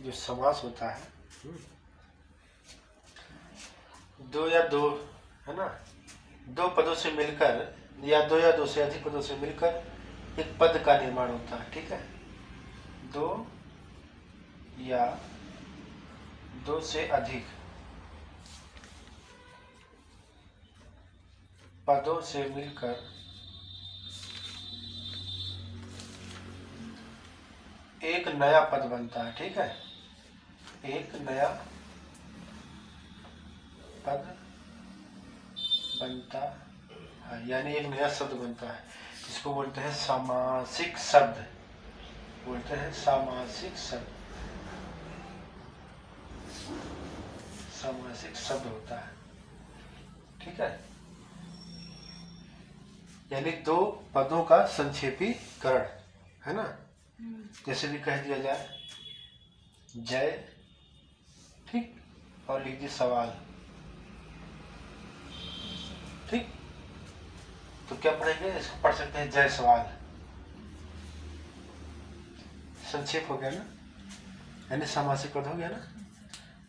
जो समास होता है, दो या दो, है ना, दो पदों से मिलकर या दो से अधिक पदों से मिलकर एक पद का निर्माण होता है। ठीक है, दो या दो से अधिक पदों से मिलकर एक नया पद बनता है। ठीक है, एक नया पद बनता है, यानी एक नया शब्द बनता है। इसको बोलते हैं सामासिक शब्द, बोलते हैं सामासिक शब्द, सामासिक शब्द होता है। ठीक है, यानी दो पदों का संक्षेपीकरण, है ना। जैसे भी कह दिया जाए जय, ठीक, और लिख दिए सवाल, ठीक, तो क्या पढ़ेंगे, इसको पढ़ सकते हैं जय सवाल, संक्षेप हो गया ना, यानी सामासिक पद हो गया ना।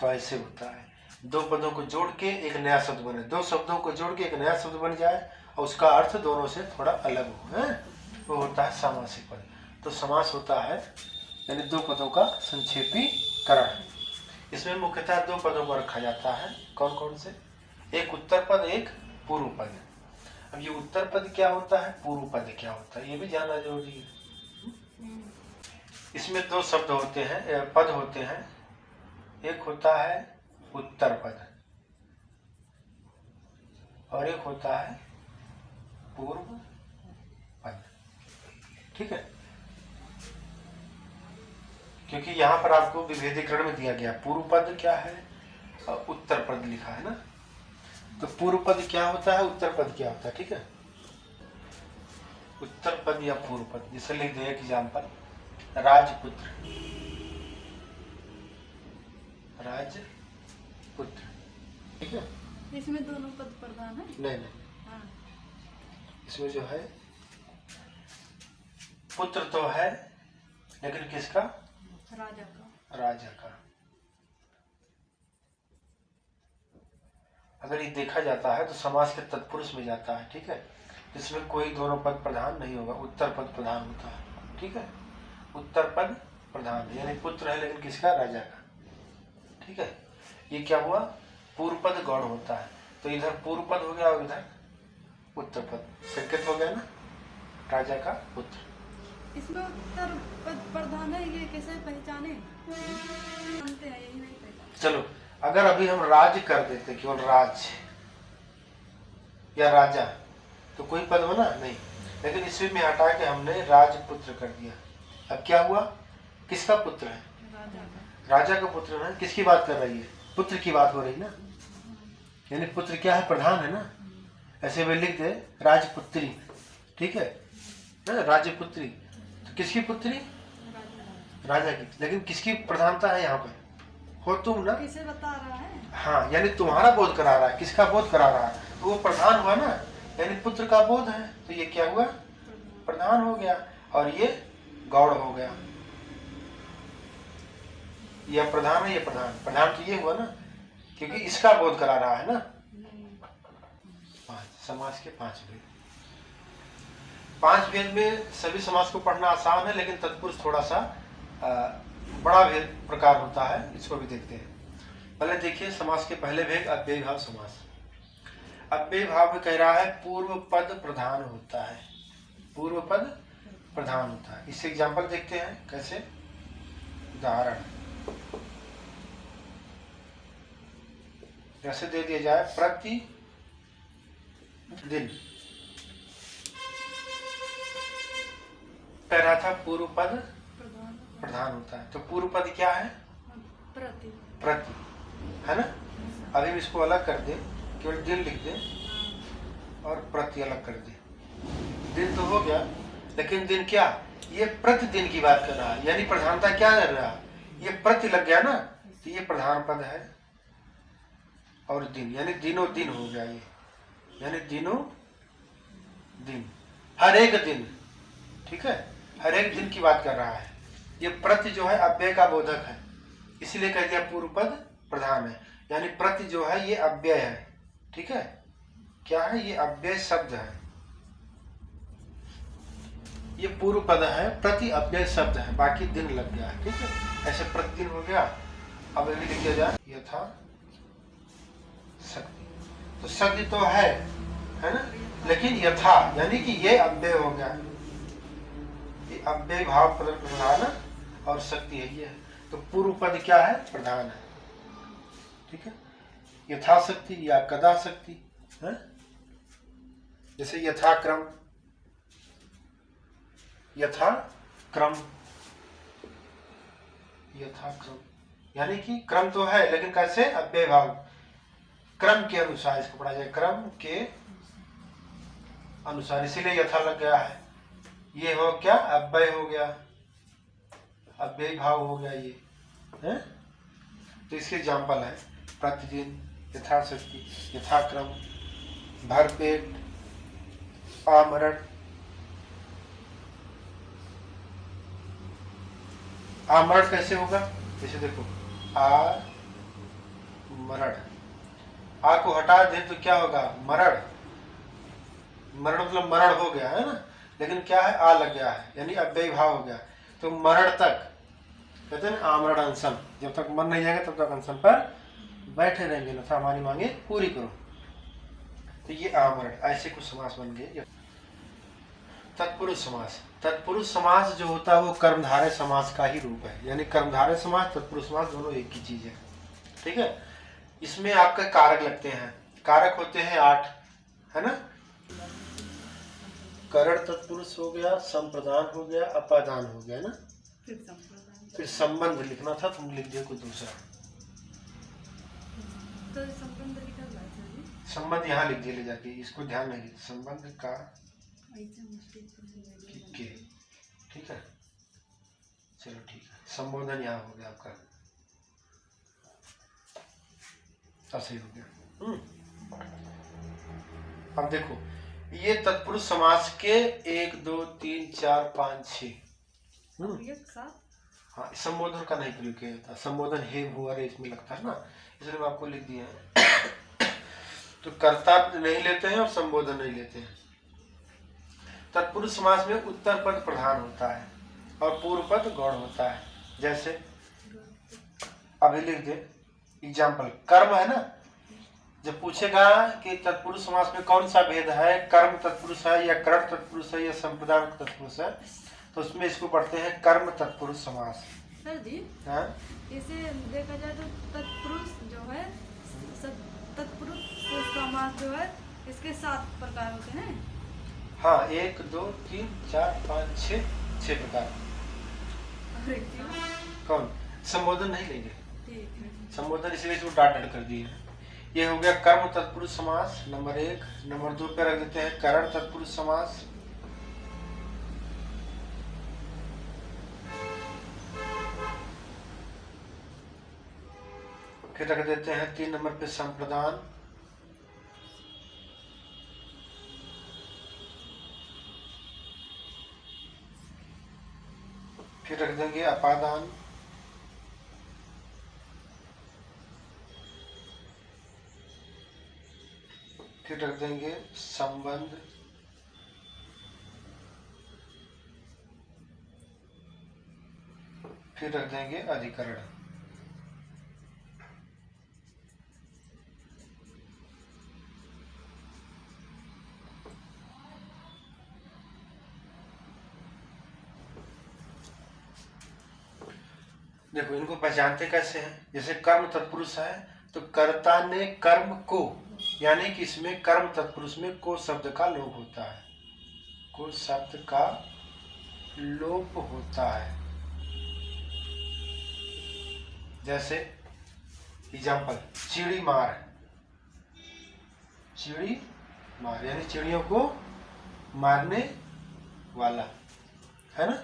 तो ऐसे होता है, दो पदों को जोड़ के एक नया शब्द बने, दो शब्दों को जोड़ के एक नया शब्द बन जाए और उसका अर्थ दोनों से थोड़ा अलग हो, है, वो होता है सामासिक पद। तो समास होता है यानी दो पदों का संक्षेपीकरण। इसमें मुख्यतः दो पदों को रखा जाता है। कौन कौन से? एक उत्तर पद, एक पूर्व पद। अब ये उत्तर पद क्या होता है, पूर्व पद क्या होता है, ये भी जानना जरूरी है। इसमें दो शब्द होते हैं, पद होते हैं। एक होता है उत्तर पद और एक होता है पूर्व पद। ठीक है, क्योंकि यहाँ पर आपको विभेदीकरण में दिया गया, पूर्व पद क्या है और उत्तर पद लिखा है ना। तो पूर्व पद क्या होता है, उत्तर पद क्या होता है। ठीक है, उत्तर पद या पूर्व पद, जैसे लिख दे एग्जाम्पल, राजपुत्र, राजपुत्र। ठीक है, इसमें दोनों पद प्रधान है? नहीं, हाँ। इसमें जो है पुत्र तो है, लेकिन किसका? राजा का। राजा का। अगर ये देखा जाता है तो समास के तत्पुरुष में जाता है। ठीक है, जिसमें कोई दोनों पद प्रधान नहीं होगा, उत्तर पद प्रधान होता है। ठीक है, उत्तर पद प्रधान यानी पुत्र है, लेकिन किसका? राजा का। ठीक है, ये क्या हुआ, पूर्व पद गौण होता है। तो इधर पूर्व पद हो गया और इधर उत्तर पद, संकेत हो गया ना, राजा का पुत्र। इसमें उत्तर पद प्रधान है, ये कैसे पहचाने? जानते हैं, यही नहीं पहचान। चलो, अगर अभी हम राज कर देते, केवल राज या राजा, तो कोई पद बना नहीं, लेकिन इसमें हटा के हमने राजपुत्र कर दिया। अब क्या हुआ, किसका पुत्र है? राजा का। राजा का पुत्र है। किसकी बात कर रही है? पुत्र की बात हो रही ना, यानी पुत्र क्या है, प्रधान है ना। ऐसे में लिख दे राजपुत्री। ठीक है, राजपुत्री, तो किसकी पुत्री? राजा की। लेकिन किसकी प्रधानता है यहाँ पर? हो तुम ना, किसे बता रहा है? हाँ, यानी तुम्हारा बोध करा रहा है। किसका बोध करा रहा है? तो वो प्रधान हुआ ना, यानी पुत्र का बोध है, तो ये क्या हुआ, प्रधान हो गया, और ये गौड़ हो गया। यह प्रधान है, ये प्रधान, प्रधान तो ये हुआ ना, क्योंकि इसका बोध करा रहा है ना। समास के 5 भेद। 5 भेद में सभी समास को पढ़ना आसान है, लेकिन तत्पुरुष थोड़ा सा बड़ा भेद प्रकार होता है, इसको भी देखते हैं। पहले देखिए समास के पहले भेद, अव्ययी भाव समास। अव्ययी भाव में कह रहा है पूर्व पद प्रधान होता है, पूर्व पद प्रधान होता है। इससे एग्जाम्पल देखते हैं कैसे, उदाहरण जैसे दे दिया जाए, प्रति दिन, कह रहा था पूर्व पद प्रधान होता है। तो पूर्व पद क्या है? प्रति। प्रति, है ना। अभी हम इसको अलग कर दे, केवल दिन लिख दे और प्रति अलग कर दे। दिन तो हो गया, लेकिन दिन क्या, ये प्रतिदिन की बात कर रहा है, यानी प्रधानता क्या कर रहा है, ये प्रति लग गया ना, तो ये प्रधान पद है। और दिन यानी दिनों दिन हो गया, ये यानी दिनों दिन, हर एक दिन। ठीक है, हर एक दिन की बात कर रहा है। ये प्रति जो है अव्यय का बोधक है, इसलिए कह दिया पूर्व पद प्रधान है। यानी प्रति जो है ये अव्यय है, ठीक है, क्या है ये अव्यय शब्द है, ये पूर्व पद है, प्रति अव्यय शब्द है, बाकी दिन लग गया है, ठीक है। ऐसे प्रतिदिन हो गया। अब अभी लिख दिया जाए यथा शक्ति, तो शक्ति तो है ना, लेकिन यथा यानी कि ये अव्यय हो गया, ये अव्यय भाव प्रधान और शक्ति है ये, तो पूर्व पद क्या है, प्रधान है, ठीक है। यथाशक्ति या कदा शक्ति है, जैसे यथाक्रम, यथाक्रम, यथाक्रम यानी कि क्रम तो है लेकिन कैसे, अव्यय भाव, क्रम के अनुसार इसको पढ़ा जाए, क्रम के अनुसार, इसीलिए यथा लग गया है। ये हो क्या, अव्यय हो गया, अव्यय भाव हो गया ये है। तो इसके एग्जाम्पल है प्रतिदिन, यथाशक्ति, यथाक्रम, भरपेट, आमरण। आमरण कैसे होगा, जैसे देखो आमरण, आ को हटा दे तो क्या होगा, मरण, मरण मतलब मरण हो गया है ना, लेकिन क्या है, आ लग गया है यानी अव्यय भाव हो गया, तो मरण तक कहते हैं आमरण अनशन, जब तक मर नहीं जाएगा तब तक अनशन पर बैठे रहेंगे, ना हमारी मांगे पूरी करो, तो ये आमरण। ऐसे कुछ समास बन गए। तत्पुरुष समास, तत्पुरुष समास जो होता है वो कर्मधारय समास का ही रूप है, यानी कर्मधारय समास तत्पुरुष समास दोनों एक ही चीज है, ठीक है। इसमें आपके कारक लगते हैं, कारक होते हैं 8, है ना। करण तत्पुरुष हो गया, संप्रदान हो गया, अपादान हो गया ना, फिर संबंध लिखना था, तुम लिख दिया कुछ दूसरा, तो संबंध लिखा हुआ है सर जी। संबंध यहाँ लिख दिया ले जाके, इसको ध्यान नहीं, संबंध का के, ठीक है, चलो ठीक है। संबोधन यहाँ हो गया आपका, ऐसे हो गया। अब देखो ये तत्पुरुष समास के 1 2 3 4 5 6 हाँ, संबोधन का नहीं प्रयोग किया जाता, संबोधन हे भू इसमें लगता है ना, इसलिए मैं आपको लिख दिया है। तो कर्ता नहीं लेते हैं और संबोधन नहीं लेते हैं। तत्पुरुष समास में उत्तर पद प्रधान होता है और पूर्व पद गौण होता है। जैसे अभी लिख दे एग्जाम्पल, कर्म है ना, जब पूछेगा कि तत्पुरुष समास में कौन सा भेद है, कर्म तत्पुरुष है या करण तत्पुरुष है या संप्रदान तत्पुरुष है, तो उसमें इसको पढ़ते हैं कर्म तत्पुरुष समास। सर जी हाँ, इसे देखा जाए तो तत्पुरुष जो है, तत्पुरुष समास जो है इसके 7 प्रकार होते हैं। हाँ, 1 2 3 4 5 6 प्रकार। कौन, संबोधन नहीं लेंगे, ठीक है, संबोधन इसलिए इसको डाट डाट कर दिए। ये हो गया कर्म तत्पुरुष समास नंबर 1। नंबर 2 पे रख देते हैं करण तत्पुरुष समास। फिर रख देते हैं 3 नंबर पे संप्रदान। फिर रख देंगे अपादान। फिर रख देंगे संबंध। फिर रख देंगे अधिकरण। देखो इनको पहचानते कैसे हैं, जैसे कर्म तत्पुरुष है तो कर्ता ने कर्म को, यानी कि इसमें कर्म तत्पुरुष में को शब्द का लोप होता है, को शब्द का लोप होता है। जैसे एग्जाम्पल, चिड़ी मार, चिड़ी मार यानी चिड़ियों को मारने वाला, है ना,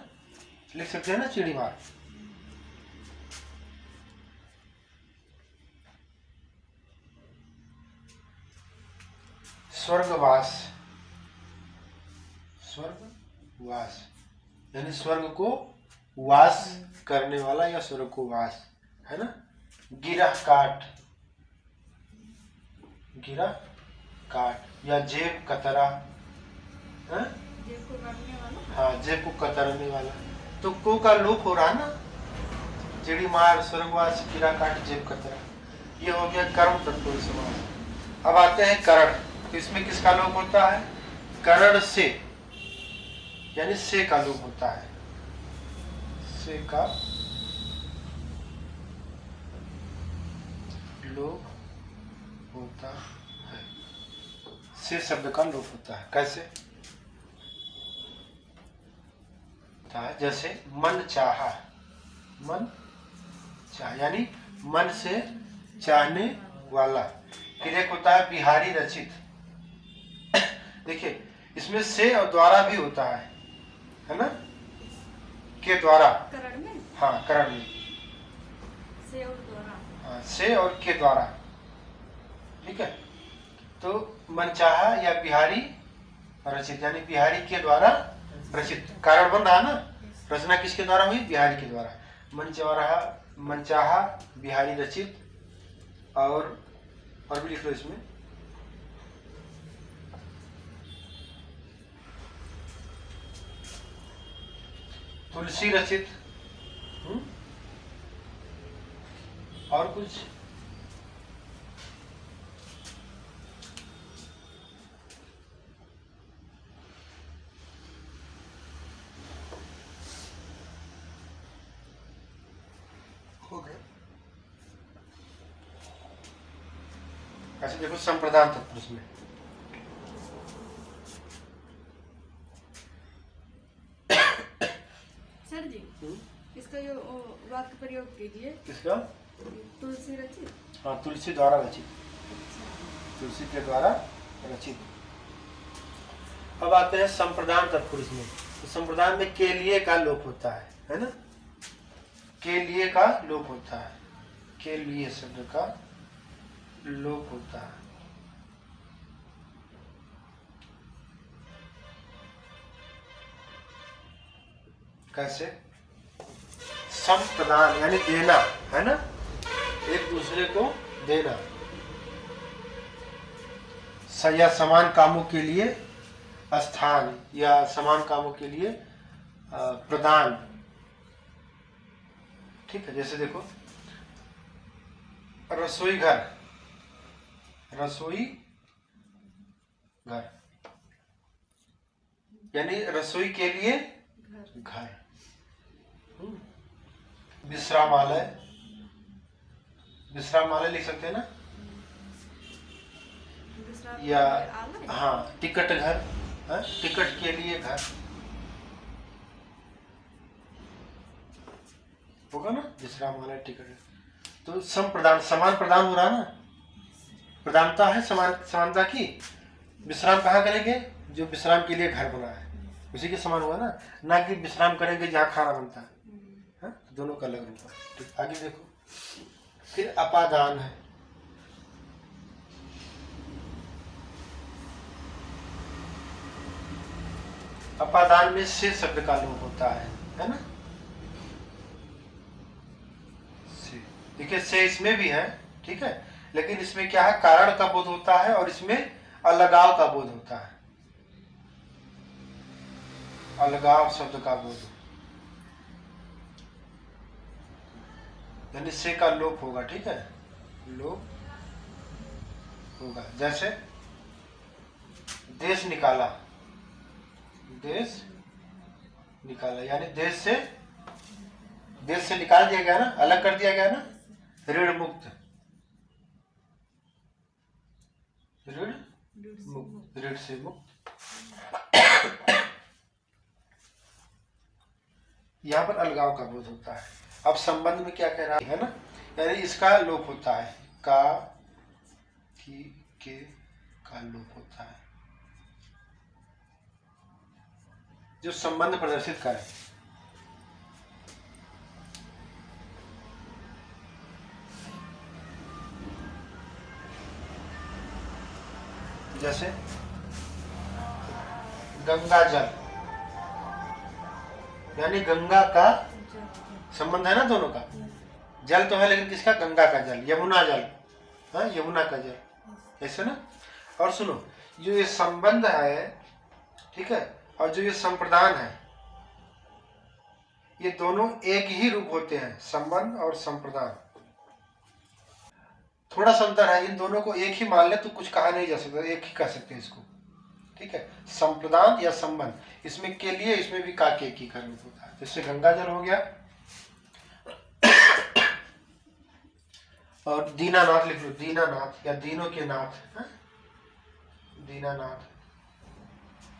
लिख सकते हैं ना चिड़ी मार। स्वर्गवास, स्वर्गवास यानी स्वर्ग को वास करने वाला या स्वर्ग को वास, है ना। गिरह काट, गिरह काट, या जेब कतरा, है? जेब को काटने वाला। हाँ, जेब को कतरने वाला। तो को का लोप हो रहा ना, चिड़ी मार, स्वर्गवास, गिरा काट, जेब कतरा, ये हो गया कर्म तत्पुरुष समास। अब आते हैं करण। तो इसमें किसका लोप होता है? करण से, यानी से का लोप होता है, से का लोप होता है, से शब्द का लोप होता है। कैसे होता है? जैसे मन चाहा, मन चाह, यानी मन से चाहने वाला। फिर एक होता है बिहारी रचित। देखिए इसमें से और द्वारा भी होता है ना, के द्वारा। करण में। हाँ, करण में से और द्वारा। हाँ, से और के द्वारा, ठीक है। तो मनचाहा या बिहारी रचित, यानी बिहारी के द्वारा रचित, कारण बन रहा ना, रचना किसके द्वारा हुई? बिहारी के द्वारा। मनचाहा बिहारी रचित, और भी लिख लो इसमें, तुलसी रचित, और कुछ हो गया। ऐसे देखो संप्रदान तत्पुरुष में सर जी, इसका जो वाक्य प्रयोग कीजिए। किसका? तुलसी रचित। हाँ, तुलसी द्वारा रचित, तुलसी के द्वारा रचित। अब आते हैं संप्रदान तत्पुरुष में। तो संप्रदान में के लिए का लोप होता है ना, के लिए का लोप होता है, के लिए शब्द का लोप होता है। कैसे? संप्रदान यानी देना, है ना, एक दूसरे को देना, या समान कामों के लिए स्थान, या समान कामों के लिए प्रदान, ठीक है। जैसे देखो रसोई घर, रसोई घर यानी रसोई के लिए घर। विश्रामालय, विश्रामालय लिख सकते हैं ना, या हाँ टिकट घर, टिकट के लिए घर होगा ना, विश्रामालय टिकट। तो संप्रदान, समान प्रदान हो रहा ना, प्रधानता है समानता की। विश्राम कहाँ करेंगे? जो विश्राम के लिए घर बना है उसी के समान हुआ ना कि विश्राम करेंगे जहाँ खाना बनता है। दोनों का अलग रूप है। ठीक, आगे देखो। फिर अपादान है, अपादान में से शब्द का लोप होता है ना। से, देखिए से इसमें भी है, ठीक है, लेकिन इसमें क्या है, कारण का बोध होता है और इसमें अलगाव का बोध होता है, अलगाव शब्द का बोध, यानी से का लोप होगा, ठीक है, लोप होगा। जैसे देश निकाला, देश निकाला यानी देश से निकाल दिया गया ना, अलग कर दिया गया ना, ऋण मुक्त, ऋण मुक्त, ऋण से मुक्त। यहाँ पर अलगाव का बोध होता है। अब संबंध में क्या कह रहा है ना, यानी इसका लोप होता है, का की के का लोप होता है, जो संबंध प्रदर्शित करे। जैसे गंगा जल, यानी गंगा का संबंध है ना दोनों का, जल तो है लेकिन किसका? गंगा का जल, यमुना जल, हाँ यमुना का जल, ऐसे ना। और सुनो, जो ये संबंध है, ठीक है, और जो ये संप्रदान है, ये दोनों एक ही रूप होते हैं, संबंध और संप्रदान। थोड़ा सा अंतर है, इन दोनों को एक ही मान ले तो कुछ कहा नहीं जा सकता, एक ही कह सकते हैं इसको, ठीक है। संप्रदान या संबंध, इसमें के लिए इसमें भी का के एक ही का रूप होता है। जैसे गंगा जल हो गया, और दीनानाथ लिख लो, दीनानाथ या दीनों के नाथ, है? दीनानाथ,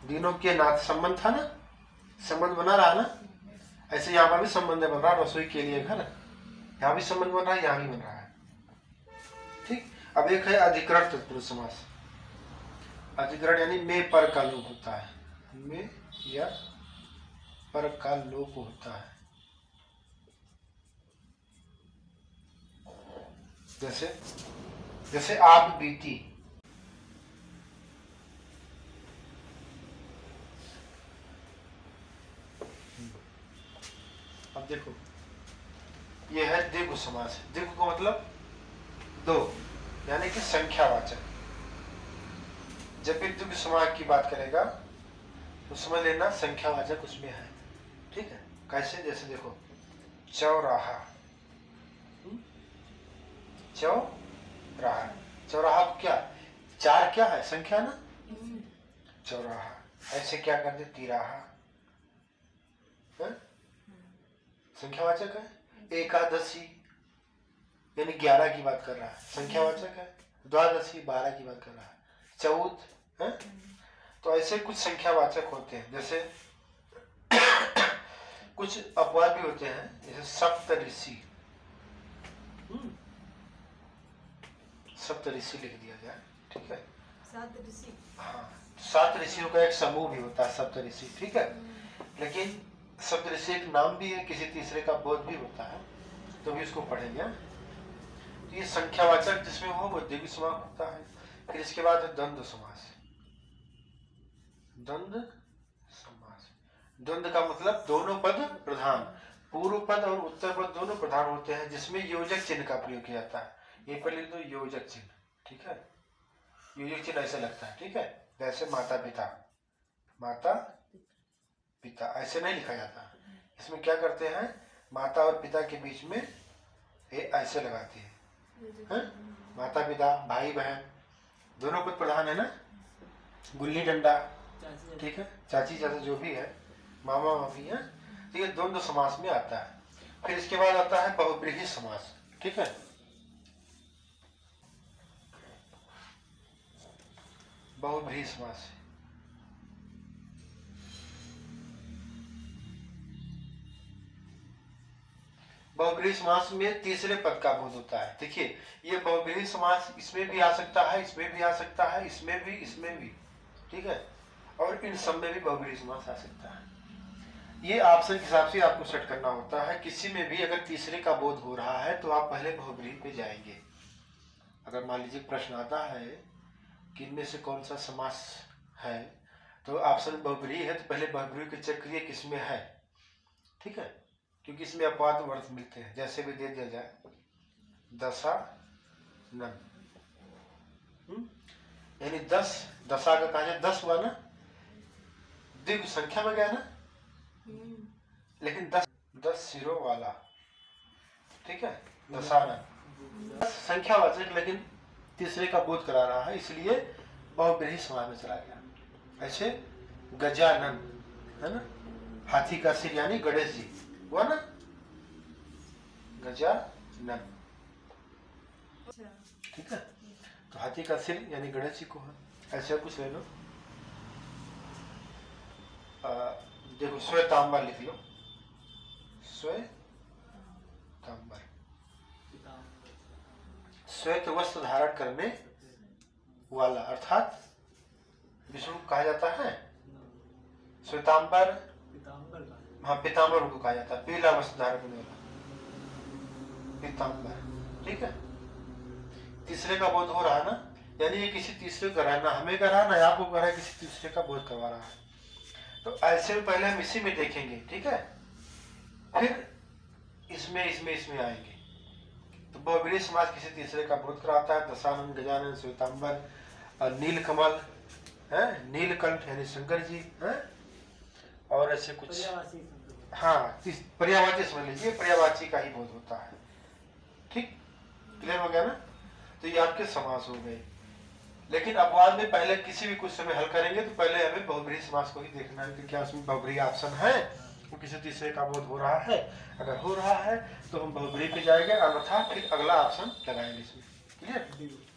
दीनों के नाथ संबंध था ना, संबंध बना रहा ना। ऐसे यहाँ पर भी संबंध बन रहा, रसोई के लिए घर, यहाँ भी संबंध बन रहा है, यहाँ भी बन रहा है, ठीक। अब एक है अधिकरण तत्पुरुष समास। अधिकरण यानी में पर का लोप होता है, में या पर का लोप होता है। जैसे आप बीती, अब देखो ये है द्विगु समास। द्विगु का मतलब दो, यानी कि संख्यावाचक। जब भी द्विगु समास की बात करेगा तो समझ लेना संख्यावाचक उसमें है, ठीक है। कैसे? जैसे देखो चौराहा, चौराहा, चौराहा क्या? चार क्या है? संख्या ना, चौराहा। ऐसे क्या कर दे? तिराहा, संख्यावाचक है। एकादशी यानी 11 की बात कर रहा है, संख्यावाचक है। द्वादशी 12 की बात कर रहा है। चौथ है। तो ऐसे कुछ संख्यावाचक होते हैं। जैसे कुछ अपवाद भी होते हैं, जैसे सप्तऋषि, सप्तऋषि लिख दिया जाए, ठीक है। 7 ऋषि, हाँ, 7 ऋषियों का एक समूह भी होता है सप्तऋषि, ठीक है। लेकिन सप्तऋषि एक नाम भी है, किसी तीसरे का बोध भी होता है, तो भी उसको पढ़ेंगे। तो ये संख्यावाचक जिसमें हो वो द्विगु समास होता है। फिर इसके बाद है द्वंद्व समास। द्वंद्व समास, द्वंद्व का मतलब दोनों पद प्रधान, पूर्व पद और उत्तर पद दोनों प्रधान होते हैं, जिसमें योजक चिन्ह का प्रयोग किया जाता है। ये पर लिख दो योजक चिन्ह, ठीक है। योजक चिन्ह ऐसे लगता है, ठीक है। जैसे माता पिता, माता पिता ऐसे नहीं लिखा जाता। इसमें क्या करते हैं, माता और पिता के बीच में ये ऐसे लगाते हैं, माता पिता, भाई बहन दोनों पद प्रधान है ना। गुल्ली डंडा, ठीक है, चाची चाचा जो भी है, मामा मामी है, तो ये द्वंद्व समास में आता है। फिर इसके बाद आता है बहुब्रीहि समास, ठीक है। बहुब्रीहि समास, बहुब्रीहि समास में तीसरे पद का बोध होता है। देखिए ये बहुब्रीहि समास इसमें भी आ सकता है, इसमें भी आ सकता है, इसमें भी, ठीक है। और इन सब में भी बहुब्रीहि समास आ सकता है। ये ऑप्शन के हिसाब से आपको सेट करना होता है। किसी में भी अगर तीसरे का बोध हो रहा है तो आप पहले बहुब्रीहि पे जाएंगे। अगर मान लीजिए प्रश्न आता है कि इनमें से कौन सा समास है, तो ऑप्शन बहुब्रीहि है तो पहले बहुब्रीहि को चेक करिए किसमें है, ठीक है। क्योंकि इसमें अपवाद अर्थ मिलते हैं। जैसे भी दे दिया जाए दशानन, यानी 10, दशा का कहा जाए 10 हुआ ना, द्विगु संख्या में गया ना, लेकिन 10 सिरों वाला, ठीक है, दशानन संख्यावाचक, लेकिन तीसरे का बोध करा रहा है, इसलिए बहुब्रीहि समास में चला गया। ऐसे गजानन है ना, हाथी का सिर यानी गणेश जी हुआ ना, गजानन, ठीक है। तो हाथी का सिर यानी गणेश जी को है। ऐसे कुछ ले लो, देखो श्वेतांबर लिख लो, श्वेतांबर, श्वेत वस्त्र धारण करने वाला, अर्थात विष्णु को कहा जाता है श्वेतांबर, हाँ पीतांबर उनको कहा जाता है, पीला वस्त्र धारण करने वाला पीतांबर, ठीक है। तीसरे का बोध हो रहा है ना, यानी ये किसी तीसरे को कर रहा है, ना हमें कर रहा है ना आपको कर रहा है, किसी तीसरे का बोध करवा रहा है। तो ऐसे में पहले हम इसी में देखेंगे, ठीक है। फिर इसमें आएंगे, बहुब्रीहि समास किसी तीसरे का बोध कराता है। दशानन, गजानन, श्वेतांबर और नीलकमल है, नीलकंठ यानी शंकर जी है, और ऐसे कुछ। हाँ, पर्यायवाची समझ लीजिए, पर्यायवाची का ही बोध होता है। ठीक, क्लियर हो गया ना। तो ये आपके समास हो गए। लेकिन अपवाद में पहले किसी भी कुछ समय हल करेंगे तो पहले हमें बहुब्रीहि समास को ही देखना है कि क्या उसमें बहुब्रीहि ऑप्शन है, वो किसी तीसरे का बोध हो रहा है। अगर हो रहा है तो हम बहुब्रीहि पे जाएंगे, अन्यथा फिर अगला ऑप्शन लगाएंगे इसमें। क्लियर।